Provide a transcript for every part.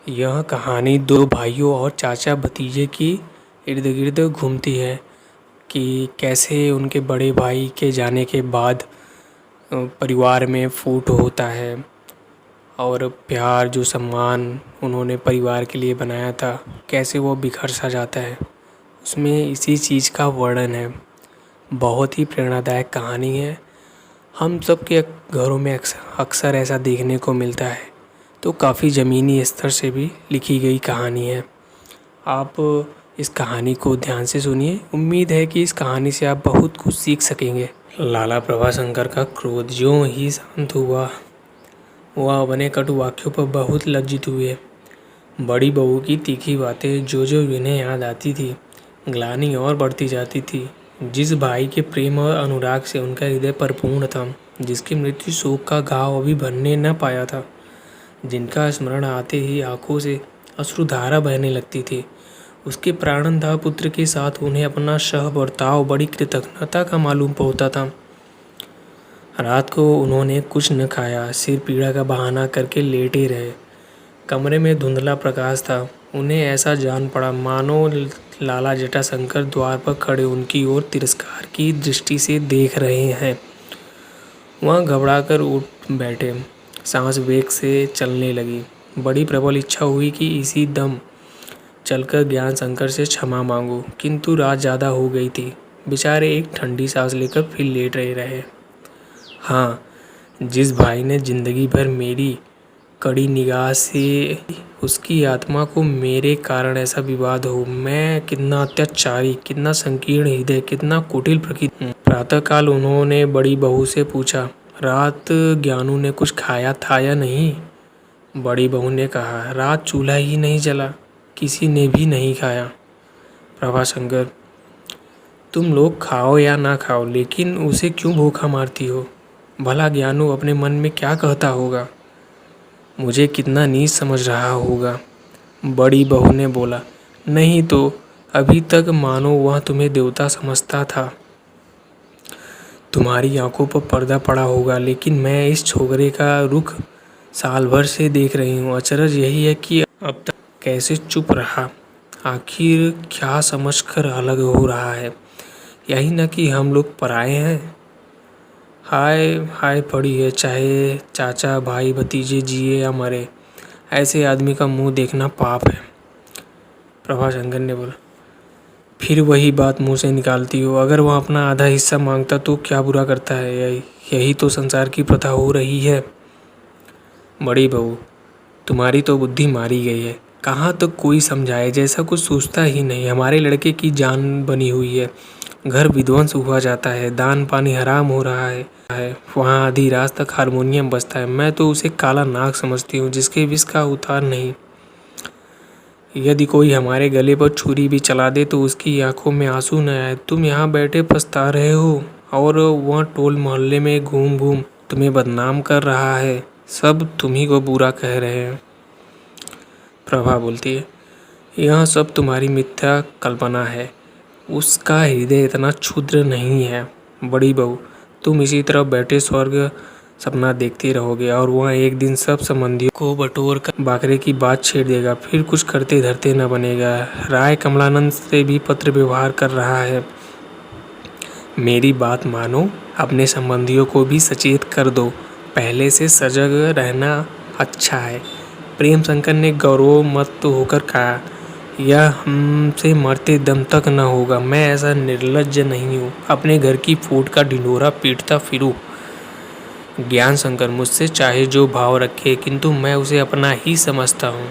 यह कहानी दो भाइयों और चाचा भतीजे की इर्द गिर्द घूमती है कि कैसे उनके बड़े भाई के जाने के बाद परिवार में फूट होता है और प्यार जो सम्मान उन्होंने परिवार के लिए बनाया था कैसे वो बिखर सा जाता है। उसमें इसी चीज़ का वर्णन है। बहुत ही प्रेरणादायक कहानी है। हम सब के घरों में अक्सर ऐसा देखने को मिलता है। तो काफ़ी ज़मीनी स्तर से भी लिखी गई कहानी है। आप इस कहानी को ध्यान से सुनिए। उम्मीद है कि इस कहानी से आप बहुत कुछ सीख सकेंगे। लाला प्रभाशंकर का क्रोध ज्यों ही शांत हुआ, वह अपने कटु वाक्यों पर बहुत लज्जित हुए। बड़ी बहू की तीखी बातें जो जो इन्हें याद आती थी, ग्लानि और बढ़ती जाती थी। जिस भाई के प्रेम और अनुराग से उनका हृदय परिपूर्ण था, जिसकी मृत्यु शोक का घाव अभी भरने न पाया था, जिनका स्मरण आते ही आंखों से अश्रुधारा बहने लगती थी, उसके प्राणदाह पुत्र के साथ उन्हें अपना सह बर्ताव बड़ी कृतज्ञता का मालूम पड़ता था। रात को उन्होंने कुछ न खाया, सिर पीड़ा का बहाना करके लेटे रहे। कमरे में धुंधला प्रकाश था। उन्हें ऐसा जान पड़ा मानो लाला जटाशंकर द्वार पर खड़े उनकी ओर तिरस्कार की दृष्टि से देख रहे हैं। वह घबराकर उठ बैठे, सांस वेग से चलने लगी। बड़ी प्रबल इच्छा हुई कि इसी दम चलकर ज्ञान शंकर से क्षमा मांगो, किंतु रात ज़्यादा हो गई थी। बेचारे एक ठंडी सांस लेकर फिर लेट रहे। हाँ, जिस भाई ने जिंदगी भर मेरी कड़ी निगाह से उसकी आत्मा को मेरे कारण ऐसा विवाद हो, मैं कितना अत्याचारी, कितना संकीर्ण हृदय, कितना कुटिल प्रकृति। प्रातःकाल उन्होंने बड़ी बहू से पूछा, रात ज्ञानू ने कुछ खाया था या नहीं? बड़ी बहू ने कहा, रात चूल्हा ही नहीं जला, किसी ने भी नहीं खाया। प्रभाशंकर, तुम लोग खाओ या ना खाओ, लेकिन उसे क्यों भूखा मारती हो? भला ज्ञानू अपने मन में क्या कहता होगा? मुझे कितना नीच समझ रहा होगा। बड़ी बहू ने बोला, नहीं तो अभी तक मानो वह तुम्हें देवता समझता था। तुम्हारी आंखों पर पर्दा पड़ा होगा, लेकिन मैं इस छोकरे का रुख साल भर से देख रही हूँ। अचरज यही है कि अब तक कैसे चुप रहा। आखिर क्या समझकर अलग हो रहा है? यही न कि हम लोग पराए हैं। हाय हाय पड़ी है, चाहे चाचा भाई भतीजे जिए या मरे, ऐसे आदमी का मुंह देखना पाप है। प्रभाशंकर ने बोला, फिर वही बात मुंह से निकालती हो। अगर वह अपना आधा हिस्सा मांगता तो क्या बुरा करता है? यही तो संसार की प्रथा हो रही है। बड़ी बहू, तुम्हारी तो बुद्धि मारी गई है। कहाँ तक कोई समझाए, जैसा कुछ सोचता ही नहीं। हमारे लड़के की जान बनी हुई है, घर विध्वंस हुआ जाता है, दान पानी हराम हो रहा है। वहाँ आधी रात तक हारमोनियम बजता है। मैं तो उसे काला नाग समझती हूँ, जिसके विष का उतार नहीं। यदि कोई हमारे गले पर छुरी भी चला दे तो उसकी आंखों में आंसू न आए। तुम यहाँ बैठे पछता रहे हो और वह टोल मोहल्ले में घूम घूम तुम्हें बदनाम कर रहा है। सब तुम्ही को बुरा कह रहे हैं। प्रभा बोलती है, यह सब तुम्हारी मिथ्या कल्पना है। उसका हृदय इतना क्षुद्र नहीं है। बड़ी बहू, तुम इसी तरह बैठे स्वर्ग सपना देखते रहोगे और वह एक दिन सब संबंधियों को बटोर कर बाकरे की बात छेड़ देगा। फिर कुछ करते धरते न बनेगा। राय कमलानंद से भी पत्र व्यवहार कर रहा है। मेरी बात मानो, अपने संबंधियों को भी सचेत कर दो। पहले से सजग रहना अच्छा है। प्रेम शंकर ने गौरव मत होकर कहा, यह हमसे मरते दम तक न होगा। मैं ऐसा निर्लज्ज नहीं हूँ, अपने घर की फूट का ढिंढोरा पीटता फिरूँ। ज्ञान शंकर मुझसे चाहे जो भाव रखे, किंतु मैं उसे अपना ही समझता हूँ।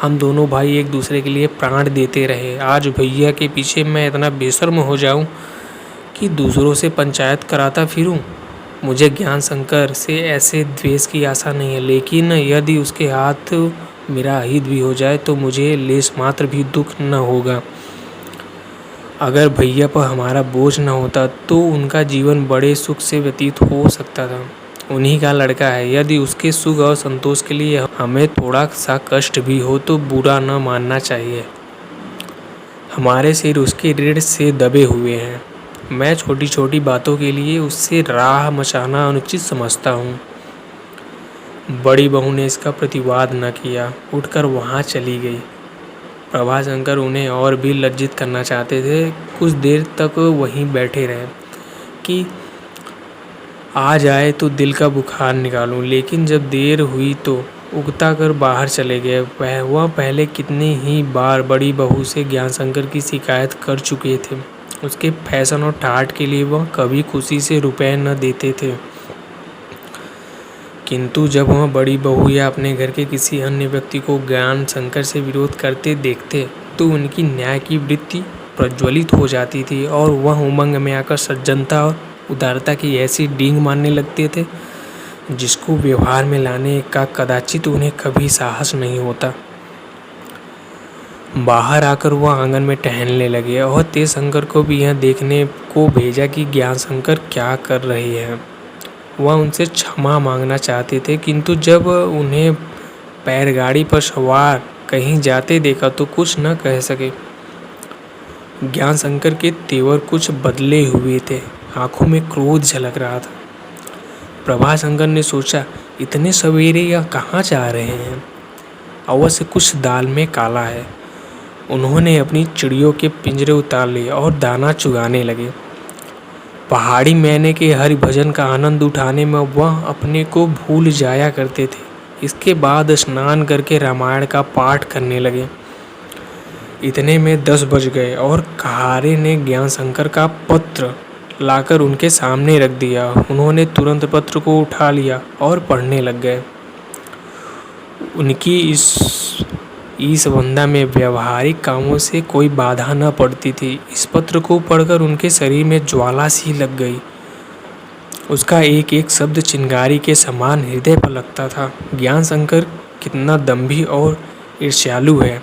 हम दोनों भाई एक दूसरे के लिए प्राण देते रहे। आज भैया के पीछे मैं इतना बेशर्म हो जाऊँ कि दूसरों से पंचायत कराता फिरूँ। मुझे ज्ञान शंकर से ऐसे द्वेष की आशा नहीं है, लेकिन यदि उसके हाथ मेरा अहित भी हो जाए तो मुझे लेश मात्र भी दुख न होगा। अगर भैया पर हमारा बोझ न होता तो उनका जीवन बड़े सुख से व्यतीत हो सकता था। उन्हीं का लड़का है। यदि उसके सुख और संतोष के लिए हमें थोड़ा सा कष्ट भी हो तो बुरा न मानना चाहिए। हमारे सिर उसके ऋण से दबे हुए हैं। मैं छोटी छोटी बातों के लिए उससे राह मचाना अनुचित समझता हूँ। बड़ी बहू ने इसका प्रतिवाद न किया, उठकर वहाँ चली गई। प्रभाशंकर उन्हें और भी लज्जित करना चाहते थे। कुछ देर तक वहीं बैठे रहे कि आ जाए तो दिल का बुखार निकालूं, लेकिन जब देर हुई तो उकता कर बाहर चले गए। वह पहले कितनी ही बार बड़ी बहू से ज्ञानशंकर की शिकायत कर चुके थे। उसके फैशन और ठाठ के लिए वह कभी खुशी से रुपए न देते थे, किंतु जब वह बड़ी बहू या अपने घर के किसी अन्य व्यक्ति को ज्ञानशंकर से विरोध करते देखते तो उनकी न्याय की वृत्ति प्रज्वलित हो जाती थी और वह उमंग में आकर सज्जनता और उदारता की ऐसी डींग मारने लगते थे जिसको व्यवहार में लाने का कदाचित उन्हें कभी साहस नहीं होता। बाहर आकर वह आंगन में टहलने लगे और तेजशंकर को भी यह देखने को भेजा कि ज्ञानशंकर क्या कर रहे हैं। वह उनसे क्षमा मांगना चाहते थे, किंतु जब उन्हें बैलगाड़ी पर सवार कहीं जाते देखा तो कुछ न कह सके। ज्ञानशंकर के तेवर कुछ बदले हुए थे, आंखों में क्रोध झलक रहा था। प्रभाशंकर ने सोचा, इतने सवेरे यह कहाँ जा रहे हैं? अवश्य कुछ दाल में काला है। उन्होंने अपनी चिड़ियों के पिंजरे उतार लिए और दाना चुगाने लगे। पहाड़ी मैने के हरि भजन का आनंद उठाने में वह अपने को भूल जाया करते थे। इसके बाद स्नान करके रामायण का पाठ करने लगे। इतने में 10 बज गए और कहारे ने ज्ञानशंकर का पत्र लाकर उनके सामने रख दिया। उन्होंने तुरंत पत्र को उठा लिया और पढ़ने लग गए। उनकी इस वंदा में व्यवहारिक कामों से कोई बाधा न पड़ती थी। इस पत्र को पढ़कर उनके शरीर में ज्वाला सी लग गई। उसका एक एक शब्द चिंगारी के समान हृदय पर लगता था। ज्ञानशंकर कितना दंभी और ईर्ष्यालु है,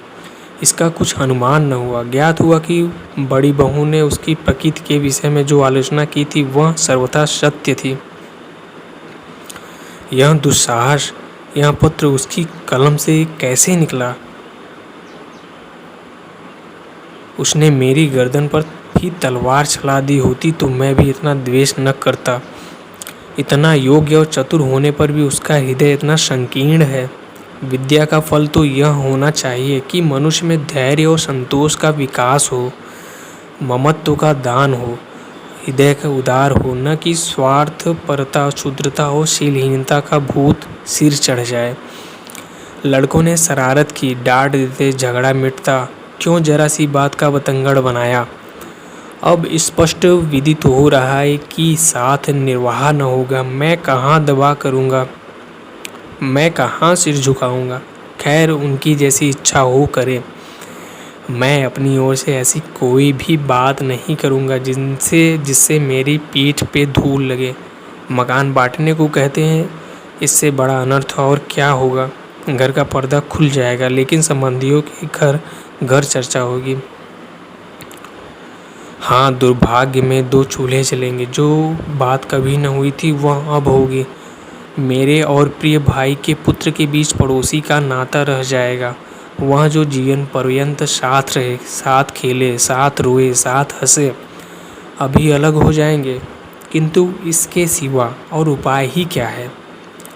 इसका कुछ अनुमान न हुआ। ज्ञात हुआ कि बड़ी बहू ने उसकी प्रकृति के विषय में जो आलोचना की थी वह सर्वथा सत्य थी। यह दुस्साहस, यह पत्र उसकी कलम से कैसे निकला? उसने मेरी गर्दन पर भी तलवार चला दी होती तो मैं भी इतना द्वेष न करता। इतना योग्य और चतुर होने पर भी उसका हृदय इतना संकीर्ण है। विद्या का फल तो यह होना चाहिए कि मनुष्य में धैर्य और संतोष का विकास हो, ममत्व का दान हो, हृदय का उदार हो, न कि स्वार्थपरता, क्षुद्रता और शीलहीनता का भूत सिर चढ़ जाए। लड़कों ने शरारत की, डांट देते, झगड़ा मिटता, क्यों जरा सी बात का बतंगड़ बनाया। अब स्पष्ट विदित हो रहा है कि साथ निर्वाह न होगा। मैं कहाँ दबा करूँगा, मैं कहाँ सिर झुकाऊँगा। खैर, उनकी जैसी इच्छा हो करे। मैं अपनी ओर से ऐसी कोई भी बात नहीं करूँगा जिससे मेरी पीठ पे धूल लगे। मकान बांटने को कहते हैं, इससे बड़ा अनर्थ और क्या होगा। घर का पर्दा खुल जाएगा, लेकिन संबंधियों के घर चर्चा होगी। हाँ, दुर्भाग्य में 2 चूल्हे जलेंगे। जो बात कभी न हुई थी वह अब होगी। मेरे और प्रिय भाई के पुत्र के बीच पड़ोसी का नाता रह जाएगा। वह जो जीवन पर्यंत साथ रहे, साथ खेले, साथ रोए, साथ हंसे, अभी अलग हो जाएंगे। किंतु इसके सिवा और उपाय ही क्या है?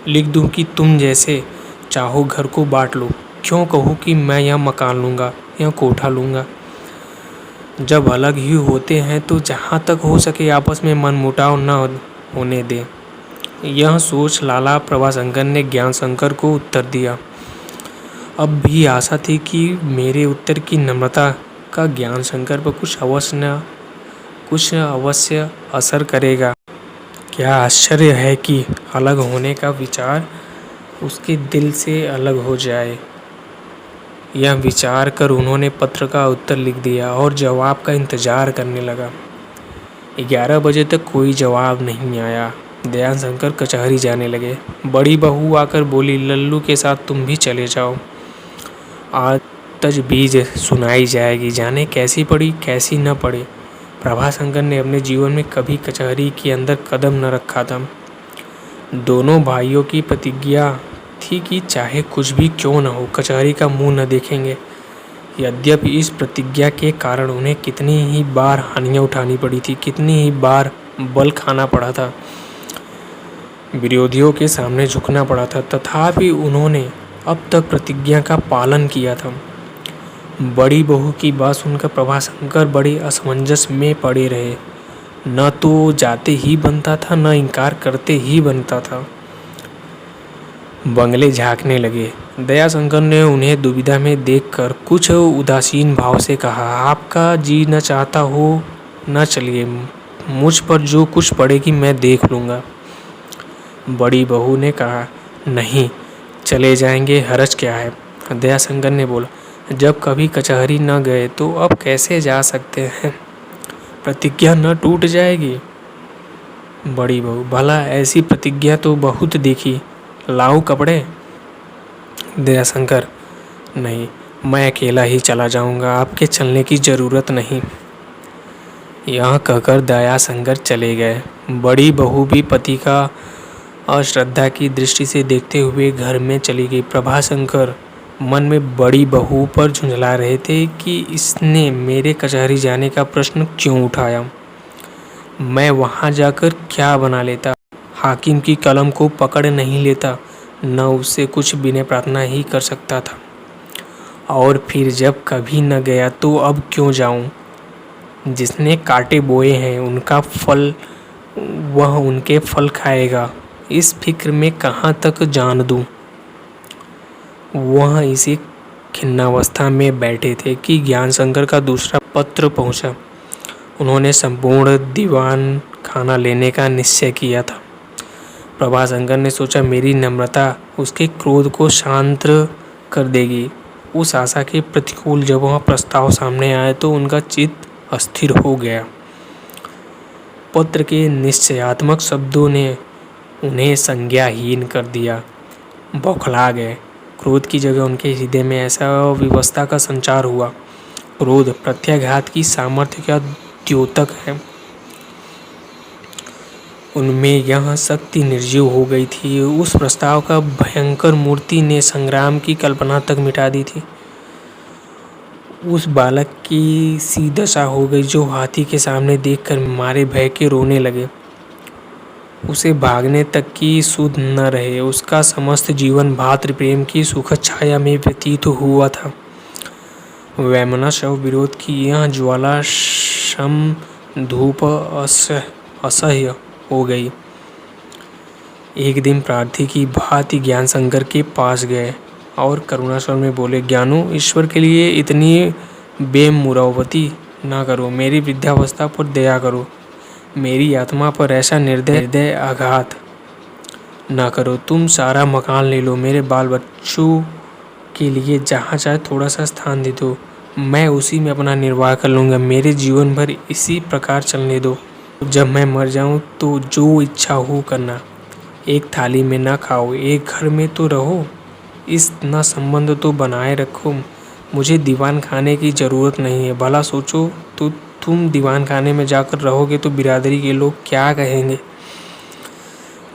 लिख दूं कि तुम जैसे चाहो घर को बांट लो। क्यों कहूँ कि मैं यह मकान लूँगा, यह कोठा लूँगा। जब अलग ही होते हैं तो जहाँ तक हो सके आपस में मनमुटाव न होने दें। यह सोच लाला प्रभाशंकर ने ज्ञानशंकर को उत्तर दिया। अब भी आशा थी कि मेरे उत्तर की नम्रता का ज्ञानशंकर पर कुछ अवश्य असर करेगा। क्या आश्चर्य है कि अलग होने का विचार उसके दिल से अलग हो जाए। यह विचार कर उन्होंने पत्र का उत्तर लिख दिया और जवाब का इंतजार करने लगा। 11 बजे तक कोई जवाब नहीं आया। दयाशंकर कचहरी जाने लगे। बड़ी बहू आकर बोली, लल्लू के साथ तुम भी चले जाओ। आज तजबीज सुनाई जाएगी, जाने कैसी पड़ी कैसी न पड़े। प्रभाशंकर ने अपने जीवन में कभी कचहरी के अंदर कदम न रखा था। दोनों भाइयों की प्रतिज्ञा थी कि चाहे कुछ भी क्यों न हो, कचहरी का मुंह न देखेंगे। यद्यपि इस प्रतिज्ञा के कारण उन्हें कितनी ही बार हानियाँ उठानी पड़ी थी, कितनी ही बार बल खाना पड़ा था। विरोधियों के सामने झुकना पड़ा था, तथापि उन्होंने अब तक प्रतिज्ञा का पालन किया था। बड़ी बहू की बात सुनकर प्रभाशंकर बड़े असमंजस में पड़े रहे। न तो जाते ही बनता था, न इनकार करते ही बनता था। बंगले झांकने लगे। दयाशंकर ने उन्हें दुविधा में देखकर कुछ उदासीन भाव से कहा, आपका जी न चाहता हो न चलिए, मुझ पर जो कुछ पड़ेगी मैं देख लूँगा। बड़ी बहू ने कहा, नहीं, चले जाएंगे, हरज क्या है। दयाशंकर ने बोला, जब कभी कचहरी न गए तो अब कैसे जा सकते हैं, प्रतिज्ञा न टूट जाएगी। बड़ी बहू, भला ऐसी प्रतिज्ञा तो बहुत देखी, लाऊं कपड़े। दयाशंकर, नहीं, मैं अकेला ही चला जाऊंगा, आपके चलने की ज़रूरत नहीं। यह कहकर दयाशंकर चले गए। बड़ी बहू भी पति का अश्रद्धा की दृष्टि से देखते हुए घर में चली गई। प्रभाशंकर मन में बड़ी बहू पर झुंझला रहे थे कि इसने मेरे कचहरी जाने का प्रश्न क्यों उठाया। मैं वहाँ जाकर क्या बना लेता, हाकिम की कलम को पकड़ नहीं लेता, न उससे कुछ विनय प्रार्थना ही कर सकता था। और फिर जब कभी न गया तो अब क्यों जाऊं। जिसने कांटे बोए हैं उनका फल, वह उनके फल खाएगा। इस फिक्र में कहाँ तक जान दूं। वह इसी खिन्नावस्था में बैठे थे कि ज्ञानशंकर का दूसरा पत्र पहुंचा। उन्होंने संपूर्ण दीवान खाना लेने का निश्चय किया था। प्रभाशंकर ने सोचा, मेरी नम्रता उसके क्रोध को शांत कर देगी। उस आशा के प्रतिकूल जब वह प्रस्ताव सामने आया तो उनका चित्त अस्थिर हो गया। पत्र के निश्चयात्मक शब्दों ने उन्हें संज्ञाहीन कर दिया। बौखला गए। क्रोध की जगह उनके हृदय में ऐसा विवशता का संचार हुआ। क्रोध प्रत्याघात की सामर्थ्य का द्योतक है। उनमें यह शक्ति निर्जीव हो गई थी। उस प्रस्ताव का भयंकर मूर्ति ने संग्राम की कल्पना तक मिटा दी थी। उस बालक की सी दशा हो गई जो हाथी के सामने देखकर मारे भय के रोने लगे। उसे भागने तक की सुध न रहे। उसका समस्त जीवन भातृप्रेम की सुखद छाया में व्यतीत हुआ था। वैमनस्य और विरोध की यह ज्वाला शम धूप असह्य हो गई। एक दिन प्रार्थी की भांति ज्ञानशंकर के पास गए और करुणा स्वर में बोले, ज्ञानू, ईश्वर के लिए इतनी बेमुरौवती ना करो। मेरी वृद्धावस्था पर दया करो। मेरी आत्मा पर ऐसा निर्दय आघात ना करो। तुम सारा मकान ले लो। मेरे बाल बच्चों के लिए जहाँ चाहे थोड़ा सा स्थान दे दो। मैं उसी में अपना निर्वाह कर लूँगा। मेरे जीवन भर इसी प्रकार चलने दो। जब मैं मर जाऊँ तो जो इच्छा हो करना। एक थाली में ना खाओ, एक घर में तो रहो। इस ना संबंध तो बनाए रखो। मुझे दीवान खाने की ज़रूरत नहीं है। भला सोचो तो तुम दीवान खाने में जाकर रहोगे तो बिरादरी के लोग क्या कहेंगे,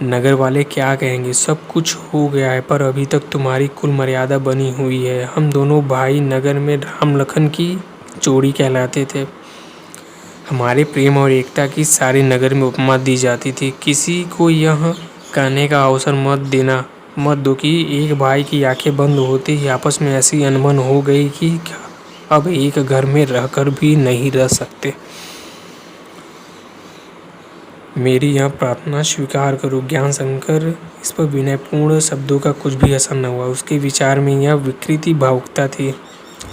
नगर वाले क्या कहेंगे। सब कुछ हो गया है पर अभी तक तुम्हारी कुल मर्यादा बनी हुई है। हम दोनों भाई नगर में राम लखन की जोड़ी कहलाते थे। हमारे प्रेम और एकता की सारे नगर में उपमा दी जाती थी। किसी को यह कहने का अवसर मत दो कि एक भाई की आंखें बंद होते ही आपस में ऐसी अनबन हो गई कि अब एक घर में रहकर भी नहीं रह सकते। मेरी यह प्रार्थना स्वीकार करो। ज्ञानशंकर इस पर विनयपूर्ण शब्दों का कुछ भी असर न हुआ। उसके विचार में यह विकृति भावुकता थी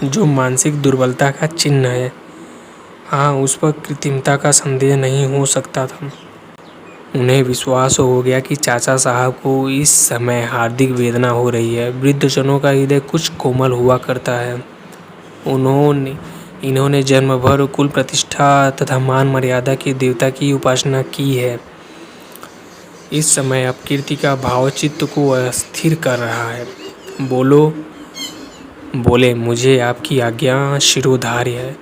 जो मानसिक दुर्बलता का चिन्ह है। हाँ, उस पर कृत्रिमता का संदेह नहीं हो सकता था। उन्हें विश्वास हो गया कि चाचा साहब को इस समय हार्दिक वेदना हो रही है। वृद्धजनों का हृदय कुछ कोमल हुआ करता है। इन्होंने जन्म भर कुल प्रतिष्ठा तथा मान मर्यादा के देवता की उपासना की है। इस समय अपकीर्ति का भाव चित्त को अस्थिर कर रहा है। बोले, मुझे आपकी आज्ञा शिरोधार्य है,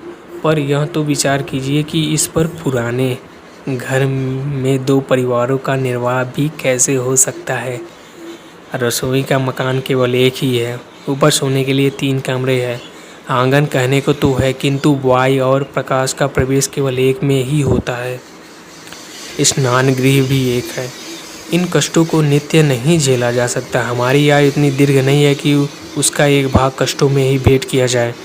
पर यह तो विचार कीजिए कि इस पर पुराने घर में 2 परिवारों का निर्वाह भी कैसे हो सकता है। रसोई का मकान केवल एक ही है। ऊपर सोने के लिए 3 कमरे हैं। आंगन कहने को तो है, किंतु वायु और प्रकाश का प्रवेश केवल एक में ही होता है। स्नान गृह भी एक है। इन कष्टों को नित्य नहीं झेला जा सकता। हमारी आयु इतनी दीर्घ नहीं है कि उसका एक भाग कष्टों में ही भेंट किया जाए।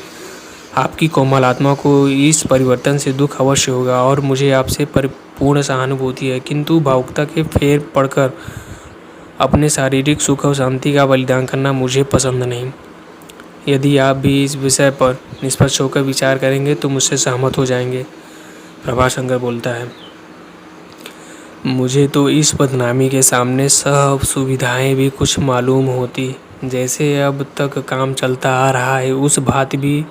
आपकी कोमल आत्मा को इस परिवर्तन से दुख अवश्य होगा और मुझे आपसे परिपूर्ण सहानुभूति है, किंतु भावुकता के फेर पड़कर अपने शारीरिक सुख और शांति का बलिदान करना मुझे पसंद नहीं। यदि आप भी इस विषय पर निष्पक्ष होकर विचार करेंगे तो मुझसे सहमत हो जाएंगे। प्रभाशंकर बोलता है, मुझे तो इस बदनामी के सामने सब सुविधाएं भी कुछ मालूम होती। जैसे अब तक काम चलता आ रहा है उस भांति भी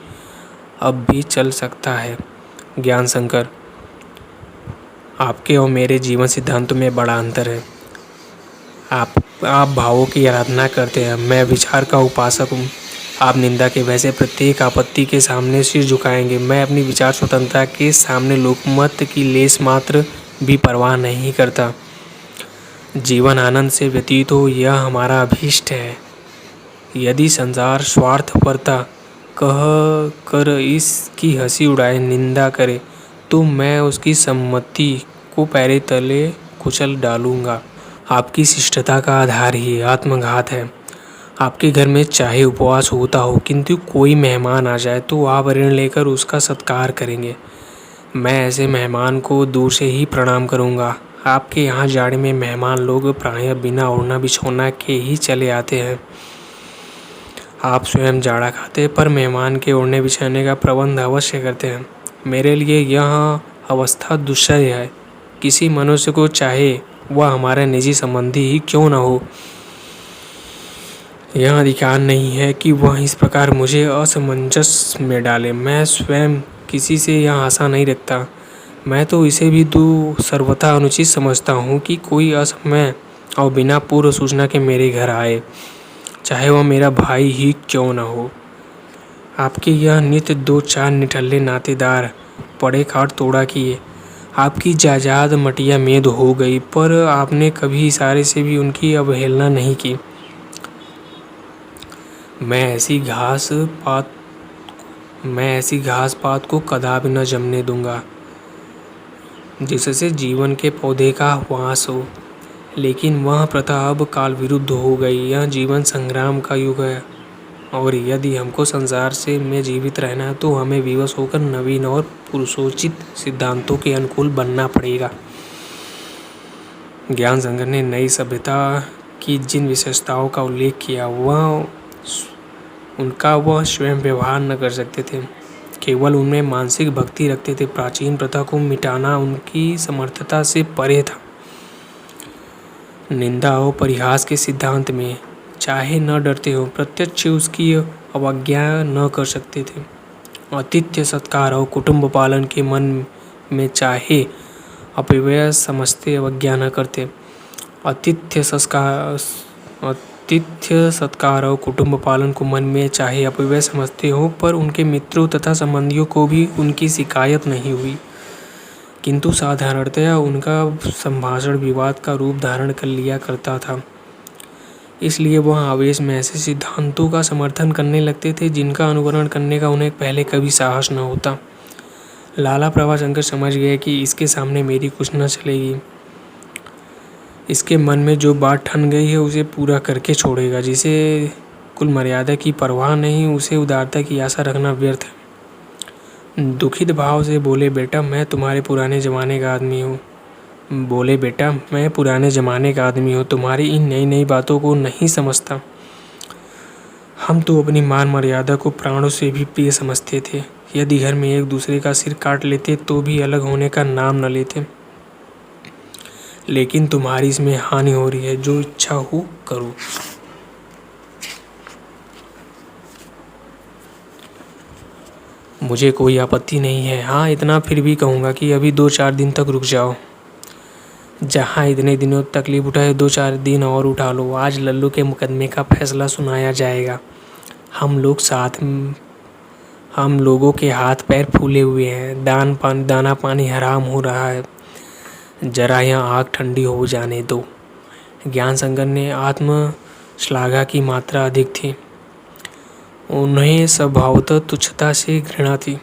अब भी चल सकता है। ज्ञान शंकर, आपके और मेरे जीवन सिद्धांतों में बड़ा अंतर है। आप भावों की आराधना करते हैं, मैं विचार का उपासक हूँ। आप निंदा के वैसे प्रत्येक आपत्ति के सामने सिर झुकाएंगे, मैं अपनी विचार स्वतंत्रता के सामने लोकमत की लेस मात्र भी परवाह नहीं करता। जीवन आनंद से व्यतीत हो यह हमारा अभीष्ट है। यदि संसार स्वार्थपरता कह कर इसकी हंसी उड़ाए, निंदा करे, तो मैं उसकी सम्मति को पैरे तले कुचल डालूंगा। आपकी शिष्टता का आधार ही आत्मघात है। आपके घर में चाहे उपवास होता हो, किंतु कोई मेहमान आ जाए तो आप ऋण लेकर उसका सत्कार करेंगे। मैं ऐसे मेहमान को दूर से ही प्रणाम करूंगा। आपके यहाँ जाड़े में मेहमान लोग प्रायः बिना ओढ़ना बिछौना के ही चले आते हैं। आप स्वयं जाड़ा खाते पर मेहमान के ओढ़ने बिछाने का प्रबंध अवश्य करते हैं। मेरे लिए यह अवस्था दुस्सह है। किसी मनुष्य को चाहे वह हमारा निजी संबंधी ही क्यों न हो, यह अधिकार नहीं है कि वह इस प्रकार मुझे असमंजस में डाले। मैं स्वयं किसी से यह आशा नहीं रखता। मैं तो इसे भी सर्वथा अनुचित समझता हूँ कि कोई असमय और बिना पूर्व सूचना के मेरे घर आए, चाहे वह मेरा भाई ही क्यों न हो। आपके यह नित्य 2-4 निठल्ले नातेदार पड़े खाट तोड़ा किए। आपकी जायदाद मटिया मेद हो गई, पर आपने कभी इशारे से भी उनकी अवहेलना नहीं की। मैं ऐसी घास पात को कदापि न जमने दूंगा जिससे जीवन के पौधे का वास हो। लेकिन वह प्रथा अब काल विरुद्ध हो गई। यह जीवन संग्राम का युग है और यदि हमको संसार में जीवित रहना है तो हमें विवश होकर नवीन और पुरुषोचित सिद्धांतों के अनुकूल बनना पड़ेगा। ज्ञान शंकर ने नई सभ्यता की जिन विशेषताओं का उल्लेख किया वह स्वयं व्यवहार न कर सकते थे, केवल उनमें मानसिक भक्ति रखते थे। प्राचीन प्रथा को मिटाना उनकी समर्थता से परे था। निंदा और परिहास के सिद्धांत में चाहे न डरते हो, प्रत्यक्ष उसकी अवज्ञा न कर सकते थे। आतिथ्य सत्कार और कुटुंब पालन के मन में चाहे अपव्यय समझते अवज्ञा न करते। आतिथ्य सत्कार और कुटुंब पालन को मन में चाहे अपव्यय समझते हो, पर उनके मित्रों तथा संबंधियों को भी उनकी शिकायत नहीं हुई, किंतु साधारणतया उनका संभाषण विवाद का रूप धारण कर लिया करता था। इसलिए वह आवेश में ऐसे सिद्धांतों का समर्थन करने लगते थे जिनका अनुकरण करने का उन्हें पहले कभी साहस न होता। लाला प्रभाशंकर समझ गए कि इसके सामने मेरी कुछ न चलेगी। इसके मन में जो बात ठन गई है उसे पूरा करके छोड़ेगा। जिसे कुल मर्यादा की परवाह नहीं, उसे उदारता की आशा रखना व्यर्थ है। दुखित भाव से बोले, बेटा मैं तुम्हारे पुराने ज़माने का आदमी हूँ, तुम्हारी इन नई नई बातों को नहीं समझता। हम तो अपनी मान मर्यादा को प्राणों से भी प्रिय समझते थे। यदि घर में एक दूसरे का सिर काट लेते तो भी अलग होने का नाम न लेते। लेकिन तुम्हारी इसमें हानि हो रही है। जो इच्छा हो करो। मुझे कोई आपत्ति नहीं है। हाँ, इतना फिर भी कहूँगा कि अभी 2-4 दिन तक रुक जाओ। जहाँ इतने दिनों तकलीफ उठाए 2-4 दिन और उठा लो। आज लल्लू के मुकदमे का फैसला सुनाया जाएगा। हम लोगों के हाथ पैर फूले हुए हैं। दाना पानी हराम हो रहा है। जरा यहाँ आग ठंडी हो जाने दो। ज्ञान शंकर ने आत्मश्लाघा की मात्रा अधिक थी। उन्हें स्वभावतः तुच्छता से घृणा थी,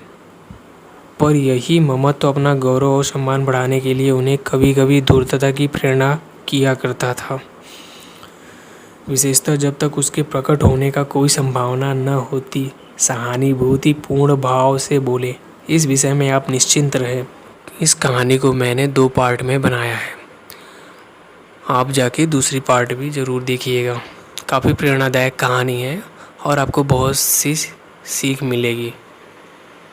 पर यही ममत्व अपना गौरव और सम्मान बढ़ाने के लिए उन्हें कभी कभी धूर्तता की प्रेरणा किया करता था, विशेषतः जब तक उसके प्रकट होने का कोई संभावना न होती। सहानुभूति पूर्ण भाव से बोले, इस विषय में आप निश्चिंत रहें। इस कहानी को मैंने 2 पार्ट में बनाया है, आप जाके दूसरी पार्ट भी ज़रूर देखिएगा। काफ़ी प्रेरणादायक कहानी है और आपको बहुत सी सीख मिलेगी।